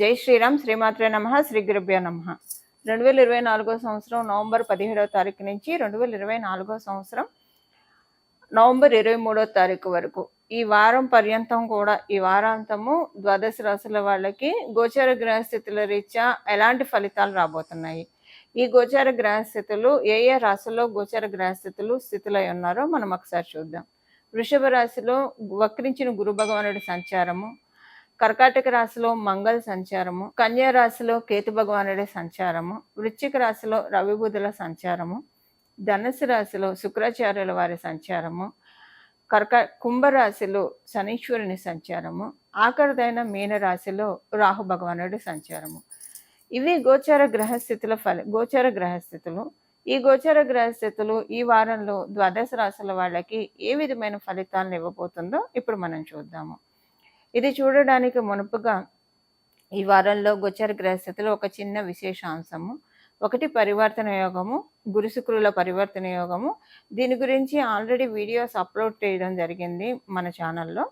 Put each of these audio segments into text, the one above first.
జై శ్రీరామ్. శ్రీమాత్రే నమః. శ్రీ గురుభ్యో నమః. 2024 సంవత్సరం నవంబర్ 17వ తారీఖు నుంచి 2024 సంవత్సరం నవంబర్ 23వ తారీఖు వరకు ఈ వారం పర్యంతం కూడా, ఈ వారాంతము ద్వాదశ రాశుల వాళ్ళకి గోచర గ్రహస్థితుల రీత్యా ఎలాంటి ఫలితాలు రాబోతున్నాయి, ఈ గోచర గ్రహస్థితులు ఏ ఏ రాశుల్లో గోచర గ్రహస్థితులు స్థితులై ఉన్నారో మనం ఒకసారి చూద్దాం. వృషభ రాశిలో వక్రించిన గురు భగవానుడి సంచారము, కర్కాటక రాశిలో మంగళ సంచారము, కన్యా రాశిలో కేతు భగవానుడి సంచారము, వృశ్చిక రాశిలో రవి బుధుల సంచారము, ధనుసు రాశిలో శుక్రాచార్యుల వారి సంచారము, కుంభరాశిలో శనీశ్వరుని సంచారము, ఆఖరిదైన మీనరాశిలో రాహు భగవానుడి సంచారము. ఇవి గోచర గ్రహస్థితుల గోచర గ్రహస్థితులు. ఈ గోచర గ్రహస్థితులు ఈ వారంలో ద్వాదశ రాశుల వాళ్ళకి ఏ విధమైన ఫలితాలను ఇవ్వబోతుందో ఇప్పుడు మనం చూద్దాము. ఇది చూడడానికి మునుపుగా ఈ వారంలో గోచర గ్రహస్థితిలో ఒక చిన్న విశేషాంశము. ఒకటి పరివర్తన యోగము, గురు శుక్రుల పరివర్తన యోగము. దీని గురించి ఆల్రెడీ వీడియోస్ అప్లోడ్ చేయడం జరిగింది మన ఛానల్లో.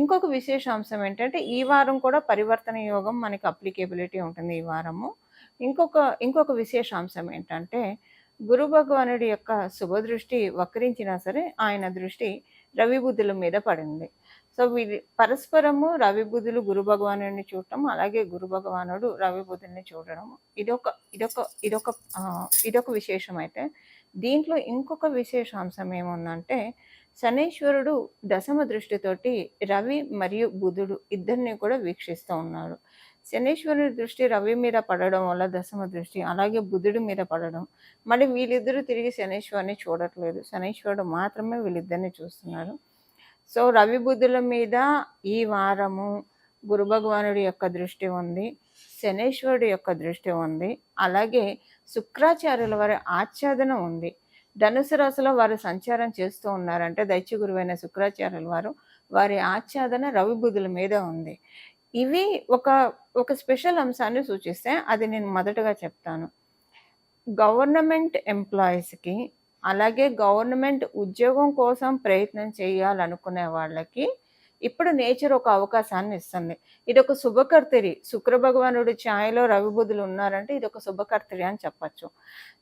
ఇంకొక విశేషాంశం ఏంటంటే ఈ వారం కూడా పరివర్తన యోగం మనకి అప్లికేబిలిటీ ఉంటుంది ఈ వారము. ఇంకొక విశేషాంశం ఏంటంటే గురు భగవానుడి యొక్క శుభదృష్టి వక్రించినా సరే ఆయన దృష్టి రవి బుధుల మీద పడింది. సో వీరి పరస్పరము రవి బుధులు గురు భగవానుడిని చూడటం, అలాగే గురు భగవానుడు రవి బుధుల్ని చూడడం, ఇదొక విశేషం. అయితే దీంట్లో ఇంకొక విశేషాంశం ఏముందంటే శనీశ్వరుడు దశమ దృష్టితోటి రవి మరియు బుధుడు ఇద్దరిని కూడా వీక్షిస్తూ ఉన్నాడు. శనీశ్వరుడి దృష్టి రవి మీద పడడం వల్ల దశమ దృష్టి, అలాగే బుధుడి మీద పడడం, మళ్ళీ వీళ్ళిద్దరూ తిరిగి శనీశ్వరుని చూడట్లేదు, శనీశ్వరుడు మాత్రమే వీళ్ళిద్దరిని చూస్తున్నాడు. సో రవి బుధుల మీద ఈ వారము గురు భగవానుడి యొక్క దృష్టి ఉంది, శనీశ్వరుడి యొక్క దృష్టి ఉంది, అలాగే శుక్రాచార్యుల వారి ఆచ్ఛాదన ఉంది. ధనుసు రాశిలో వారు సంచారం చేస్తూ ఉన్నారంటే దైత్య గురువైన శుక్రాచార్యుల వారు వారి ఆచ్ఛాదన రవి బుధుల మీద ఉంది. ఇవి ఒక స్పెషల్ అంశాన్ని సూచిస్తే అది నేను మొదటగా చెప్తాను. గవర్నమెంట్ ఎంప్లాయీస్కి, అలాగే గవర్నమెంట్ ఉద్యోగం కోసం ప్రయత్నం చేయాలనుకునే వాళ్ళకి ఇప్పుడు నేచర్ ఒక అవకాశాన్ని ఇస్తుంది. ఇది ఒక శుభకర్తరి. శుక్ర భగవానుడు ఛాయలో రవి బుధులు ఉన్నారంటే ఇది ఒక శుభకర్తరి అని చెప్పచ్చు.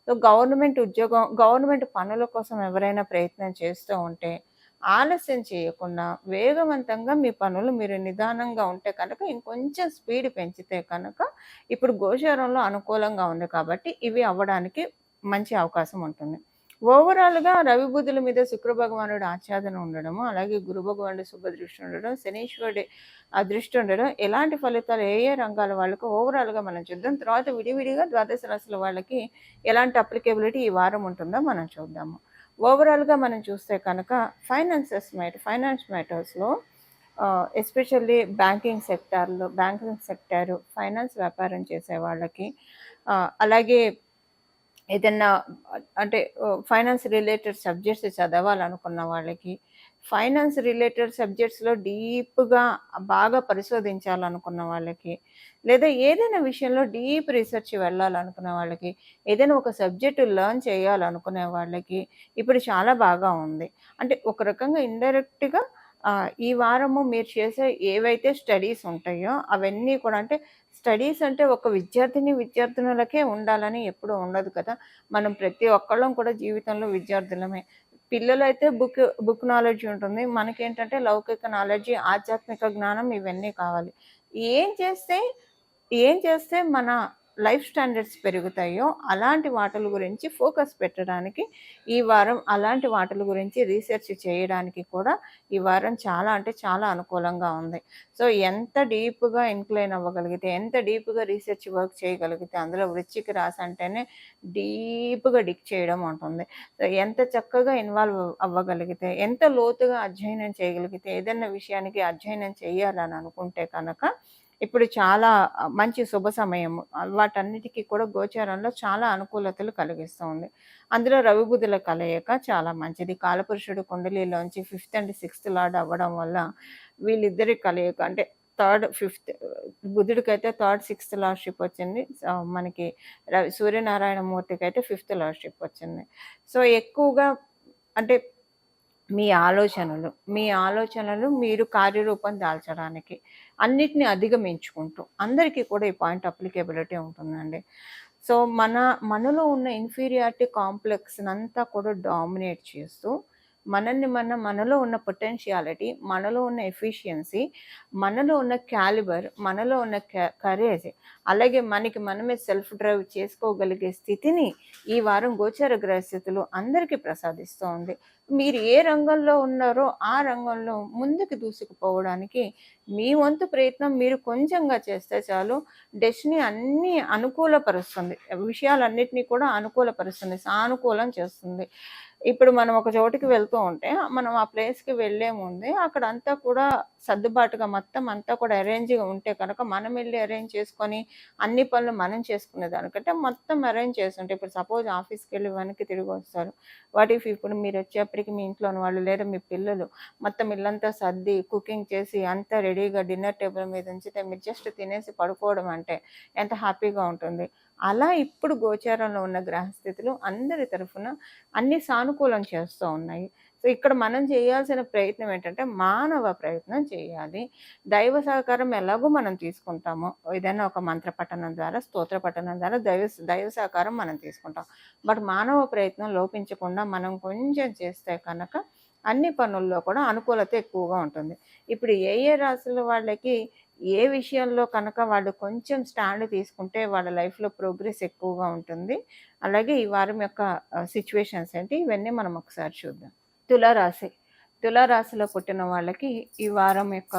సో గవర్నమెంట్ పనుల కోసం ఎవరైనా ప్రయత్నం చేస్తూ ఉంటే ఆలస్యం చేయకుండా వేగవంతంగా మీ పనులు మీరు నిదానంగా ఉంటే కనుక ఇంకొంచెం స్పీడ్ పెంచితే కనుక ఇప్పుడు గోచారంలో అనుకూలంగా ఉంది కాబట్టి ఇవి అవ్వడానికి మంచి అవకాశం ఉంటుంది. ఓవరాల్గా రవి బుధుల మీద శుక్ర భగవానుడు ఆచ్ఛాదన ఉండడము, అలాగే గురు భగవానుడు శుభదృష్టి ఉండడం, శనీశ్వరుడి దృష్టి ఉండడం, ఎలాంటి ఫలితాలు ఏ ఏ రంగాల వాళ్ళకు ఓవరాల్గా మనం చూద్దాం. తర్వాత విడివిడిగా ద్వాదశ రాశుల వాళ్ళకి ఎలాంటి అప్లికేబిలిటీ ఈ వారం ఉంటుందో మనం చూద్దాము. ఓవరాల్గా మనం చూస్తే కనుక ఫైనాన్స్ మ్యాటర్స్లో ఎస్పెషల్లీ బ్యాంకింగ్ సెక్టారు, ఫైనాన్స్ వ్యాపారం చేసే వాళ్ళకి, అలాగే ఏదన్నా అంటే ఫైనాన్స్ రిలేటెడ్ సబ్జెక్ట్స్ చదవాలనుకున్న వాళ్ళకి, ఫైనాన్స్ రిలేటెడ్ సబ్జెక్ట్స్లో డీప్గా బాగా పరిశోధించాలనుకున్న వాళ్ళకి, లేదా ఏదైనా విషయంలో డీప్ రీసెర్చ్ వెళ్ళాలనుకునే వాళ్ళకి, ఏదైనా ఒక సబ్జెక్టు లెర్న్ చేయాలనుకునే వాళ్ళకి ఇప్పుడు చాలా బాగా ఉంది. అంటే ఒక రకంగా ఇండైరెక్ట్గా ఈ వారము మీరు చేసే ఏవైతే స్టడీస్ ఉంటాయో అవన్నీ కూడా, అంటే స్టడీస్ అంటే ఒక విద్యార్థినులకే ఉండాలని ఎప్పుడూ ఉండదు కదా. మనం ప్రతి ఒక్కళ్ళం కూడా జీవితంలో విద్యార్థులమే. పిల్లలైతే బుక్ నాలెడ్జ్ ఉంటుంది, మనకేంటంటే లౌకిక నాలెడ్జ్, ఆధ్యాత్మిక జ్ఞానం ఇవన్నీ కావాలి. ఏం చేస్తే మన లైఫ్ స్టాండర్డ్స్ పెరుగుతాయో అలాంటి వాటిల గురించి ఫోకస్ పెట్టడానికి ఈ వారం, అలాంటి వాటిల గురించి రీసెర్చ్ చేయడానికి కూడా ఈ వారం చాలా అంటే చాలా అనుకూలంగా ఉంది. సో ఎంత డీప్గా ఇన్క్లైన్ అవ్వగలిగితే, ఎంత డీప్గా రీసెర్చ్ వర్క్ చేయగలిగితే, అందులో వృశ్చిక రాశి అంటేనే డీప్గా డిక్ చేయడం ఉంటుంది. సో ఎంత చక్కగా ఇన్వాల్వ్ అవ్వగలిగితే, ఎంత లోతుగా అధ్యయనం చేయగలిగితే, ఏదైనా విషయానికి అధ్యయనం చేయాలని అనుకుంటే కనుక ఇప్పుడు చాలా మంచి శుభ సమయము. వాటన్నిటికీ కూడా గోచారంలో చాలా అనుకూలతలు కలిగిస్తూ ఉంది. అందులో రవి బుధుల కలయిక చాలా మంచిది. కాలపురుషుడు కుండలిలోంచి 5th and 6th లార్డ్ అవ్వడం వల్ల వీళ్ళిద్దరి కలయిక, అంటే 3rd 5th బుధుడికైతే 3rd 6th lordship వచ్చింది. మనకి సూర్యనారాయణ మూర్తికి అయితే 5th లార్డ్షిప్ వచ్చింది. సో ఎక్కువగా అంటే మీ ఆలోచనలు మీరు కార్యరూపం దాల్చడానికి అన్నిటిని అధిగమించుకుంటూ అందరికీ కూడా ఈ పాయింట్ అప్లికేబిలిటీ ఉంటుందండి. సో, మనలో ఉన్న ఇన్ఫీరియారిటీ కాంప్లెక్స్‌నంతా కూడా డామినేట్ చేస్తూ మనలో ఉన్న పొటెన్షియాలిటీ, మనలో ఉన్న ఎఫిషియన్సీ, మనలో ఉన్న క్యాలిబర్, మనలో ఉన్న కరేజ్, అలాగే మనకి మనమే సెల్ఫ్ డ్రైవ్ చేసుకోగలిగే స్థితిని ఈ వారం గోచర గ్రహస్థితులు అందరికీ ప్రసాదిస్తూ ఉంది. మీరు ఏ రంగంలో ఉన్నారో ఆ రంగంలో ముందుకు దూసుకుపోవడానికి మీ వంతు ప్రయత్నం మీరు కొంచెంగా చేస్తే చాలు, డెస్టినీ అన్నీ అనుకూలపరుస్తుంది. విషయాలన్నిటిని కూడా అనుకూలపరుస్తుంది, సానుకూలం చేస్తుంది. ఇప్పుడు మనం ఒక చోటికి వెళ్తూ ఉంటే, మనం ఆ ప్లేస్‌కి వెళ్ళే ముందే అక్కడంతా కూడా సర్దుబాటుగా మొత్తం అంతా కూడా అరేంజ్‌గా ఉంటే కనుక, మనం వెళ్లి అరేంజ్ చేసుకొని, అన్ని పనులు మనం చేసుకునే దానికంటే మొత్తం అరేంజ్ చేసుంటే, ఇప్పుడు సపోజ్ ఆఫీస్‌కెళ్ళి వెనక్కి తిరిగొస్తారు. వాట్ ఇఫ్ ఇప్పుడు మీరొచ్చేప్పటికి మీ ఇంట్లోని వాళ్ళు లేదా మీ పిల్లలు మొత్తం ఇల్లంతా సర్ది, కుకింగ్ చేసి అంతా రెడీగా డిన్నర్ టేబుల్ మీద ఉంచితే, మీరు జస్ట్ తినేసి పడుకోవడం అంటే ఎంత హ్యాపీగా ఉంటుంది. అలా ఇప్పుడు గోచారంలో ఉన్న గ్రహస్థితులు అందరి తరఫున అన్నీ సానుకూలం చేస్తూ ఉన్నాయి. సో, ఇక్కడ మనం చేయాల్సిన ప్రయత్నం ఏంటంటే, మానవ ప్రయత్నం చేయాలి. దైవ సహకారం ఎలాగో మనం తీసుకుంటాము. ఏదైనా ఒక మంత్ర పఠనం ద్వారా, స్తోత్ర పఠనం ద్వారా దైవ సహకారం మనం తీసుకుంటాం. బట్ మానవ ప్రయత్నం లోపించకుండా మనం కొంచెం చేస్తే కనుక అన్ని పనుల్లో కూడా అనుకూలత ఎక్కువగా ఉంటుంది. ఇప్పుడు ఏ రాశుల వాళ్ళకి ఏ విషయంలో కనుక వాళ్ళు కొంచెం స్టాండ్ తీసుకుంటే వాళ్ళ లైఫ్‌లో ప్రోగ్రెస్ ఎక్కువగా ఉంటుంది. అలాగే ఈ వారం యొక్క సిట్యుయేషన్స్ ఏంటి ఇవన్నీ మనం ఒకసారి చూద్దాం. తులారాశి. తులారాశిలో పుట్టిన వాళ్ళకి ఈ వారం యొక్క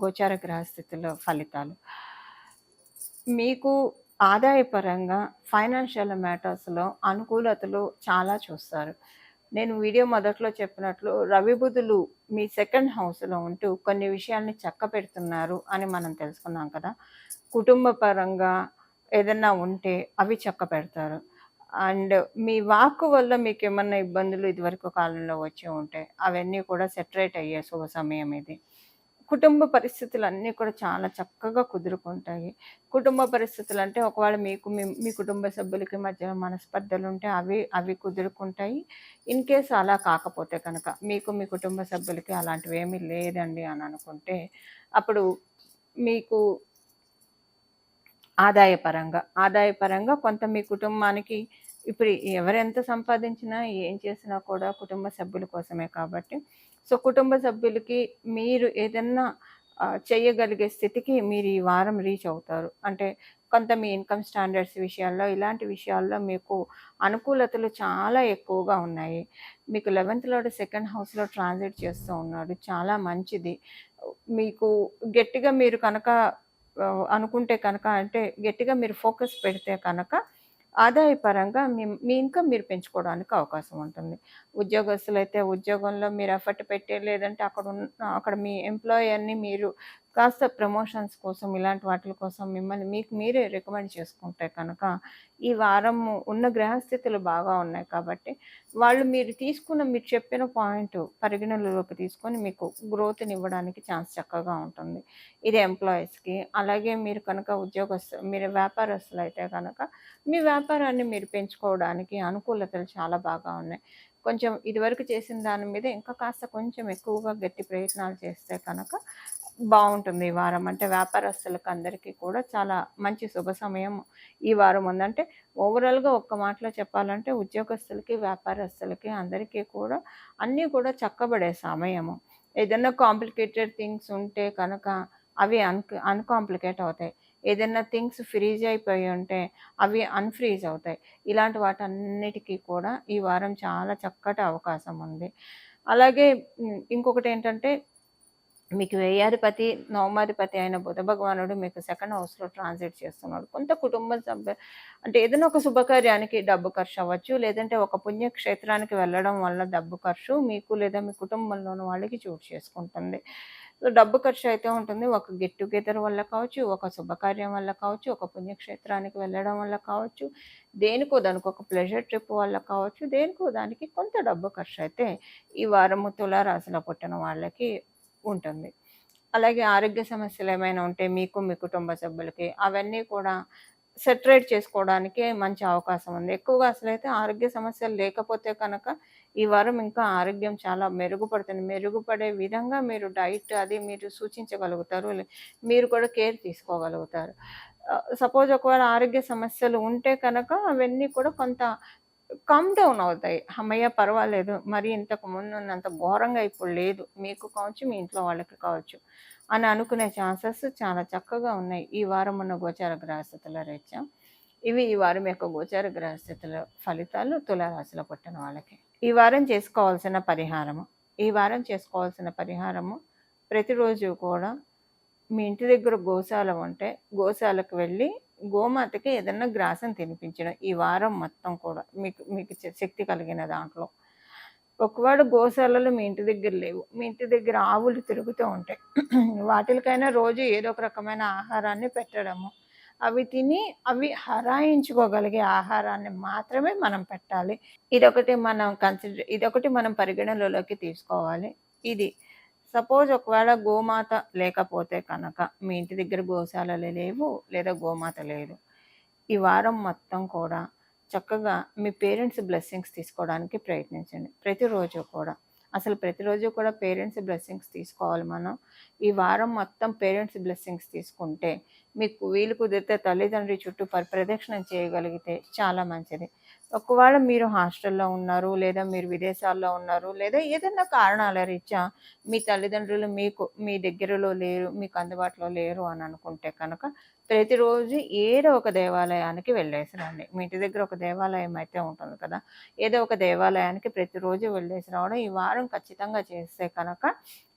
గోచార గ్రహస్థితుల ఫలితాలు. మీకు ఆదాయపరంగా ఫైనాన్షియల్ మ్యాటర్స్‌లో అనుకూలతలు చాలా చూస్తారు. నేను వీడియో మొదట్లో చెప్పినట్లు రవి బుధులు మీ సెకండ్ హౌస్‌లో ఉంటూ కొన్ని విషయాల్ని చక్కపెడుతున్నారు అని మనం తెలుసుకున్నాం కదా! కుటుంబ పరంగా ఏదన్నా ఉంటే అవి చక్కపెడతారు. అండ్ మీ వాక్కు వల్ల మీకేమన్నా ఇబ్బందులు ఇదివరకు కాలంలో వచ్చి ఉంటే అవన్నీ కూడా సెటరేట్ అయ్యే శుభ సమయం ఇది. కుటుంబ పరిస్థితులన్నీ కూడా చాలా చక్కగా కుదురుకుంటాయి. కుటుంబ పరిస్థితులంటే ఒకవేళ మీకు మీ కుటుంబ సభ్యులకి మధ్యలో మనస్పర్ధలుంటే అవి కుదురుకుంటాయి. ఇన్ కేస్ అలా కాకపోతే కనుక మీకు మీ కుటుంబ సభ్యులకి అలాంటివేమీ లేదండి అని అనుకుంటే, అప్పుడు మీకు ఆదాయపరంగా కొంత మీ కుటుంబానికి ఇప్పుడు ఎవరెంత సంపాదించినా, ఏం చేసినా కూడా కుటుంబ సభ్యుల కోసమే కాబట్టి, సో, కుటుంబ సభ్యులకి మీరు ఏదన్నా చేయగలిగే స్థితికి మీరు ఈ వారం రీచ్ అవుతారు. అంటే కొంత మీ ఇన్‌కమ్ స్టాండర్డ్స్ విషయాల్లో, ఇలాంటి విషయాల్లో మీకు అనుకూలతలు చాలా ఎక్కువగా ఉన్నాయి. మీకు 11థ్ లార్డ్ సెకండ్ హౌస్‌లో ట్రాన్సిట్ చేస్తూ ఉన్నాడు. చాలా మంచిది. మీకు గట్టిగా మీరు కనుక అనుకుంటే కనుక అంటే గట్టిగా మీరు ఫోకస్ పెడితే కనుక ఆదాయపరంగా మీ ఇన్‌కమ్ మీరు పెంచుకోవడానికి అవకాశం ఉంటుంది. ఉద్యోగస్తులైతే ఉద్యోగంలో మీరు ఎఫర్ట్ పెట్టి లేదంటే అక్కడ మీ ఎంప్లాయర్‌ని మీరు కాస్త ప్రమోషన్స్ కోసం ఇలాంటి వాటిల కోసం మిమ్మల్ని మీకు మీరే రికమెండ్ చేసుకుంటే కనుక ఈ వారం ఉన్న గ్రహస్థితులు బాగా ఉన్నాయి కాబట్టి మీరు చెప్పిన పాయింట్ పరిగణనలోకి తీసుకొని మీకు గ్రోత్‌నివ్వడానికి ఛాన్స్ చక్కగా ఉంటుంది. ఇది ఎంప్లాయీస్‌కి. అలాగే మీరు కనుక మీరు వ్యాపారస్తులైతే కనుక మీ వ్యాపారాన్ని మీరు పెంచుకోవడానికి అనుకూలతలు చాలా బాగా ఉన్నాయి. కొంచెం ఇదివరకు చేసిన దాని మీద ఇంకా కాస్త కొంచెం ఎక్కువగా గట్టి ప్రయత్నాలు చేస్తే కనుక బావుంటుంది ఈ వారం. అంటే వ్యాపారస్తులకు అందరికీ కూడా చాలా మంచి శుభ సమయం ఈ వారం ఉంది. అంటే ఓవరాల్‌గా ఒక్క మాటలో చెప్పాలంటే ఉద్యోగస్తులకి, వ్యాపారస్తులకి అందరికీ కూడా అన్నీ కూడా చక్కబడే సమయము. ఏదన్నా కాంప్లికేటెడ్ థింగ్స్ ఉంటే కనుక అవి అన్‌కాంప్లికేట్ అవుతాయి. ఏదైనా థింగ్స్ ఫ్రీజ్ అయిపోయి ఉంటే అవి అన్‌ఫ్రీజ్ అవుతాయి. ఇలాంటి వాటన్నిటికీ కూడా ఈ వారం చాలా చక్కటి అవకాశం ఉంది. అలాగే ఇంకొకటేంటంటే మీకు వ్యయాధిపతి, నవమాధిపతి అయిన బుధ భగవానుడు మీకు సెకండ్ హౌస్‌లో ట్రాన్సిట్ చేస్తున్నాడు. కొంత కుటుంబ సభ్య అంటే ఏదైనా ఒక శుభకార్యానికి డబ్బు ఖర్చు అవ్వచ్చు. లేదంటే ఒక పుణ్యక్షేత్రానికి వెళ్ళడం వల్ల డబ్బు ఖర్చు మీకు లేదా మీ కుటుంబంలోని వాళ్ళకి చోటు చేసుకుంటుంది. సో, డబ్బు ఖర్చు అయితే ఉంటుంది. ఒక గెట్ టుగెదర్ వల్ల కావచ్చు, ఒక శుభకార్యం వల్ల కావచ్చు, ఒక పుణ్యక్షేత్రానికి వెళ్ళడం వల్ల కావచ్చు, దేనికో దానికి ఒక ప్లెజర్ ట్రిప్ వల్ల కావచ్చు, దేనికో దానికి కొంత డబ్బు ఖర్చు అయితే ఈ వారము తులారాశిలో పుట్టిన వాళ్ళకి ఉంటుంది. అలాగే ఆరోగ్య సమస్యలేమైనా ఉంటే మీకు, మీ కుటుంబ సభ్యులకి అవన్నీ కూడా సెటరేట్ చేసుకోవడానికే మంచి అవకాశం ఉంది. ఎక్కువగా అసలైతే ఆరోగ్య సమస్యలు లేకపోతే కనుక ఈ వారం ఇంకా ఆరోగ్యం చాలా మెరుగుపడుతుంది. మెరుగుపడే విధంగా మీరు డైట్ అది మీరు సూచించగలుగుతారు. మీరు కూడా కేర్ తీసుకోగలుగుతారు. సపోజ్ ఒకవేళ ఆరోగ్య సమస్యలు ఉంటే కనుక అవన్నీ కూడా కొంత కామ్ డౌన్ అవుతాయి. హమ్మయ్య! పర్వాలేదు. మరి ఇంతకు ముందున్నంత ఘోరంగా ఇప్పుడు లేదు. మీకు కావచ్చు, మీ ఇంట్లో వాళ్ళకి కావచ్చు అని అనుకునే ఛాన్సెస్ చాలా చక్కగా ఉన్నాయి. ఈ వారం ఉన్న గోచార గ్రహస్థితుల రీత్యా. ఇవి ఈ వారం యొక్క గోచార గ్రహస్థితుల ఫలితాలు తులారాశిలో పుట్టిన వాళ్ళకి. ఈ వారం చేసుకోవాల్సిన పరిహారము. ఈ వారం చేసుకోవాల్సిన పరిహారము ప్రతిరోజు కూడా మీ ఇంటి దగ్గర గోశాల ఉంటే గోశాలకు వెళ్ళి గోమాతకి ఏదన్నా గ్రాసం తినిపించడం ఈ వారం మొత్తం కూడా మీకు మీకు శక్తి కలిగిన దాంట్లో. ఒకవేళ గోశాలలు మీ ఇంటి దగ్గర లేవు, మీ ఇంటి దగ్గర ఆవులు తిరుగుతూ ఉంటాయి, వాటికైనా రోజు ఏదో ఒక రకమైన ఆహారాన్ని పెట్టడము, అవి తిని అవి హరాయించుకోగలిగే ఆహారాన్ని మాత్రమే మనం పెట్టాలి. ఇదొకటి మనం పరిగణనలోకి తీసుకోవాలి. ఇది సపోజ్ ఒకవేళ గోమాత లేకపోతే కనుక మీ ఇంటి దగ్గర గోశాలలు లేవు లేదా గోమాత లేదు, ఈ వారం మొత్తం కూడా చక్కగా మీ పేరెంట్స్ బ్లెస్సింగ్స్ తీసుకోవడానికి ప్రయత్నించండి. ప్రతిరోజు కూడా పేరెంట్స్ బ్లెస్సింగ్స్ తీసుకోవాలి మనం. ఈ వారం మొత్తం పేరెంట్స్ బ్లెస్సింగ్స్ తీసుకుంటే మీకు వీలు కుదిరితే తల్లిదండ్రి చుట్టూ ప్రదక్షిణం చేయగలిగితే చాలా మంచిది. ఒకవేళ మీరు హాస్టల్లో ఉన్నారు లేదా మీరు విదేశాల్లో ఉన్నారు లేదా ఏదైనా కారణాల రీత్యా మీ తల్లిదండ్రులు మీ దగ్గరలో లేరు, మీకు అందుబాటులో లేరు అని అనుకుంటే కనుక ప్రతిరోజు ఏదో ఒక దేవాలయానికి వెళ్ళేసి రండి. మీ ఇంటి దగ్గర ఒక దేవాలయం అయితే ఉంటుంది కదా, ఏదో ఒక దేవాలయానికి ప్రతిరోజు వెళ్ళేసి రావడం ఈ వారం ఖచ్చితంగా చేస్తే కనుక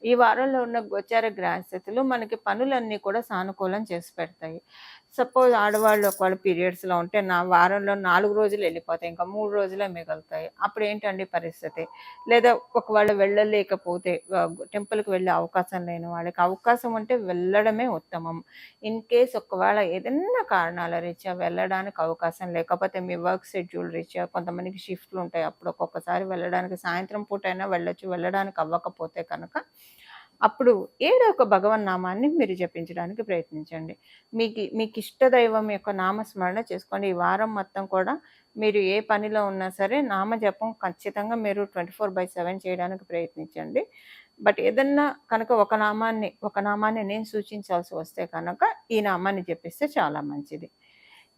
ఈ వారంలో ఉన్న గోచార గ్రహస్థితులు మనకి పనులన్నీ కూడా సానుకూలం చేసి పెడతాయి. సపోజ్ ఆడవాళ్ళు ఒకవేళ పీరియడ్స్లో ఉంటే వారంలో 4 రోజులు వెళ్ళిపోతాయి, ఇంకా 3 రోజులే మిగులుతాయి. అప్పుడు ఏంటండి పరిస్థితి? లేదా ఒకవేళ వెళ్ళలేకపోతే టెంపుల్కి వెళ్ళే అవకాశం లేని వాళ్ళకి అవకాశం ఉంటే వెళ్ళడమే ఉత్తమం. ఇన్ కేస్ ఒకవేళ ఏదైనా కారణాల రీత్యా వెళ్ళడానికి అవకాశం లేకపోతే మీ వర్క్ షెడ్యూల్ రీత్యా కొంతమందికి షిఫ్ట్లు ఉంటాయి, అప్పుడు ఒక్కొక్కసారి వెళ్ళడానికి సాయంత్రం పూట అయినా వెళ్ళొచ్చు, వెళ్ళడానికి అవ్వకపోతే కనుక అప్పుడు ఏదో ఒక భగవన్నామాన్ని మీరు జపించడానికి ప్రయత్నించండి. మీకు ఇష్టదైవం యొక్క నామస్మరణ చేసుకోండి. ఈ వారం మొత్తం కూడా మీరు ఏ పనిలో ఉన్నా సరే నామజపం ఖచ్చితంగా మీరు 24/7 చేయడానికి ప్రయత్నించండి. బట్ ఏదన్నా కనుక ఒక నామాన్ని నేను సూచించాల్సి వస్తే కనుక ఈ నామాన్ని జపిస్తే చాలా మంచిది.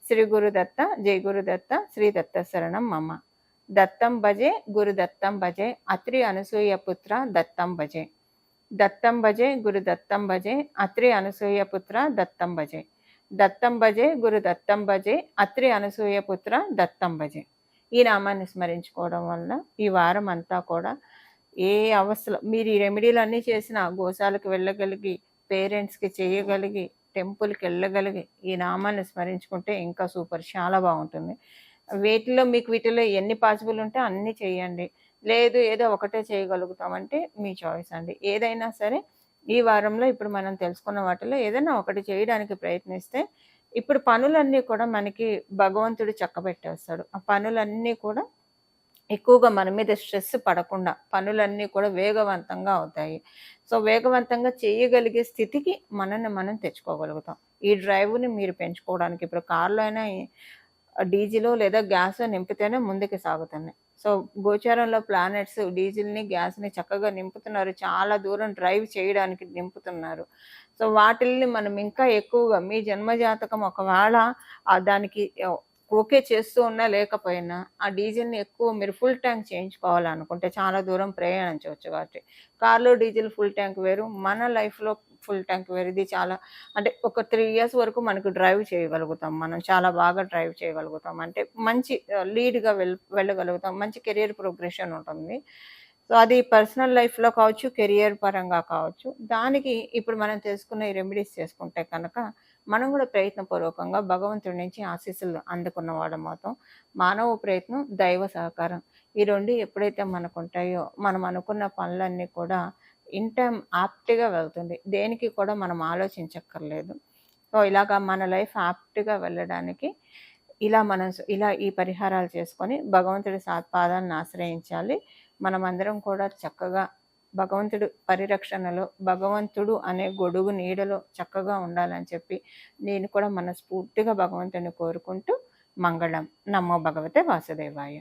శ్రీ గురుదత్త, జై గురుదత్త, శ్రీ దత్త శరణం మమ. దత్తం భజే, గురుదత్తం భజే, అత్రి అనసూయ పుత్ర దత్తం భజే. దత్తం భజే, గురు దత్తం భజే, అత్రి అనసూయ పుత్ర దత్తం భజే. దత్తం భజే, గురు దత్తం భజే, అత్రి అనసూయ పుత్ర దత్తం భజే. ఈ నామాన్ని స్మరించుకోవడం వలన ఈ వారం అంతా కూడా ఏ అవస్థలో మీరు ఈ రెమెడీలన్నీ చేసిన గోశాలకు వెళ్ళగలిగి, పేరెంట్స్కి చేయగలిగి, టెంపుల్కి వెళ్ళగలిగి ఈ నామాన్ని స్మరించుకుంటే ఇంకా సూపర్, చాలా బాగుంటుంది. వీటిలో ఎన్ని పాసిబుల్ ఉంటే అన్నీ చేయండి. లేదు ఏదో ఒకటే చేయగలుగుతామంటే మీ చాయిస్ అండి. ఏదైనా సరే ఈ వారంలో ఇప్పుడు మనం తెలుసుకున్న వాటిలో ఏదైనా ఒకటి చేయడానికి ప్రయత్నిస్తే ఇప్పుడు పనులన్నీ కూడా మనకి భగవంతుడు చక్కబెట్టేస్తాడు. ఆ పనులన్నీ కూడా ఎక్కువగా మన మీద స్ట్రెస్ పడకుండా పనులన్నీ కూడా వేగవంతంగా అవుతాయి. సో వేగవంతంగా చేయగలిగే స్థితికి మనల్ని మనం తెచ్చుకోగలుగుతాం. ఈ డ్రైవ్‌ని మీరు పెంచుకోవడానికి ఇప్పుడు కార్‌లో అయినా డీజిలో లేదా గ్యాసో నింపితేనే ముందుకు సాగుతున్నాయి. సో గోచారంలో ప్లానెట్స్ డీజిల్‌ని, గ్యాస్‌ని చక్కగా నింపుతున్నారు. చాలా దూరం డ్రైవ్ చేయడానికి నింపుతున్నారు. సో వాటిల్ని మనం ఇంకా ఎక్కువగా మీ జన్మజాతకం ఒకవేళ దానికి ఓకే చేస్తూ ఉన్నా లేకపోయినా ఆ డీజిల్‌ని ఎక్కువ మీరు ఫుల్ ట్యాంక్ చేయించుకోవాలనుకుంటే చాలా దూరం ప్రయాణించవచ్చు కాబట్టి. కార్‌లో డీజిల్ ఫుల్ ట్యాంక్ వేరు, మన లైఫ్‌లో ఫుల్ ట్యాంక్ వేరు. ఇది చాలా అంటే ఒక 3 ఇయర్స్ వరకు మనకు డ్రైవ్ చేయగలుగుతాం. మనం చాలా బాగా డ్రైవ్ చేయగలుగుతాం. అంటే మంచి లీడ్‌గా వెళ్ళగలుగుతాం. మంచి కెరియర్ ప్రోగ్రెషన్ ఉంటుంది. సో అది పర్సనల్ లైఫ్‌లో కావచ్చు, కెరియర్ పరంగా కావచ్చు. దానికి ఇప్పుడు మనం తెలుసుకున్న ఈ రెమెడీస్ చేసుకుంటే కనుక మనం కూడా ప్రయత్నపూర్వకంగా భగవంతుడి నుంచి ఆశీస్సులు అందుకున్న వాళ్ళమవుతాం. మానవ ప్రయత్నం, దైవ సహకారం ఈ 2 ఎప్పుడైతే మనకుంటాయో మనం అనుకున్న పనులన్నీ కూడా ఇన్ టైమ్ యాప్ట్‌గా వెళ్తుంది. దేనికి కూడా మనం ఆలోచించక్కర్లేదు. సో ఇలాగా మన లైఫ్ యాప్ట్‌గా వెళ్ళడానికి ఇలా ఈ పరిహారాలు చేసుకొని భగవంతుడి పాదాలను ఆశ్రయించాలి. మనమందరం కూడా చక్కగా భగవంతుడు పరిరక్షణలో, భగవంతుడు అనే గొడుగు నీడలో చక్కగా ఉండాలని చెప్పి నేను కూడా మనస్ఫూర్తిగా భగవంతుడిని కోరుకుంటూ మంగళం. నమో భగవతే వాసుదేవాయ.